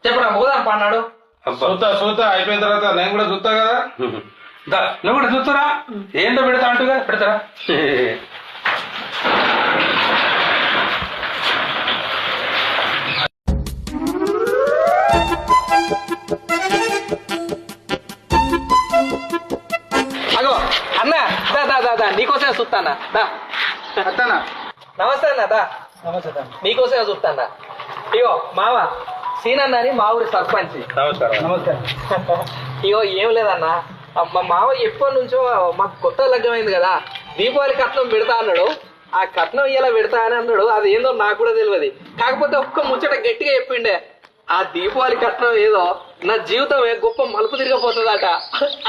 చెప్పురా పోదాం పన్నాడు. చూస్తా అయిపోయిన తర్వాత నేను కూడా చూస్తా కదా. నువ్వు కూడా చూస్తారా? ఏందో పెడతా అంటుగా పెడతారా? అగో అన్న దా దా దా దా నీకోసమే చూస్తానా దా. నమస్తే అన్న దా. నీకోసమే చూస్తానా. ఇగో మావ సీనన్న అని మా ఊరి సర్పంచ్. నమస్కారం. ఇగో ఏం లేదన్నా, మా మావ ఎప్పటి నుంచో మాకు కొత్త లగ్నమైంది కదా, దీపావళి కట్నం పెడతా అన్నాడు. ఆ కట్నం ఇలా పెడతా అని అన్నాడు. అది ఏందో నాకు కూడా తెలియదు. కాకపోతే ఒక్క ముచ్చట గట్టిగా చెప్పిండే, ఆ దీపావళి కట్నం ఏదో నా జీవితమే గొప్ప మలుపు తిరిగిపోతుందట.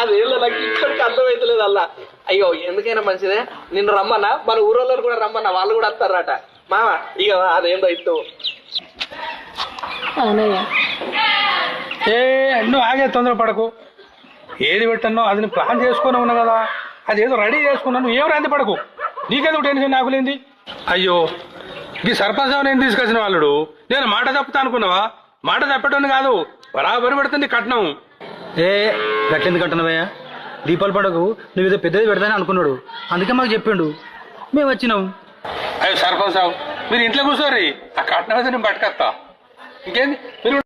అదేదో నాకు ఇప్పటికీ అర్థమైతలేదు అల్లా. అయ్యో ఎందుకైనా మంచిదే, నిన్ను రమ్మన్నా, మన ఊరోళ్ళు కూడా రమ్మన్నా, వాళ్ళు కూడా వస్తారట. మామ ఇక అదేందో ఇస్తూ నువ్వు ఆగే తొందర పడకు. ఏది పెట్టానో అది నేను ప్లాన్ చేసుకుని ఉన్నా కదా, అది ఏదో రెడీ చేసుకున్నాను. నువ్వు ఏం రాంది పడకు, నీకెందుకు టెన్షన్ నాకు లేంది. అయ్యో ఈ సర్పంచ్ నేను తీసుకొచ్చిన వాళ్ళు, నేను మాట తప్పుతా అనుకున్నావా? మాట తప్పటం కాదు, బరాబరి పెడుతుంది కట్నం. గట్టెందుకు కట్టనవయ్యా? దీపావళి పండుగకు నువ్వు ఏదో పెద్దది పెడతానని అనుకున్నాడు, అందుకే మాకు చెప్పిండు, మేము వచ్చినాం. అయ్యో సర్పంచ్ సాబ్, మీరు ఇంట్లో కూర్చోరి, ఆ కట్నం అయితే నేను పట్టుకొస్తా. ఇంకేంది మీరు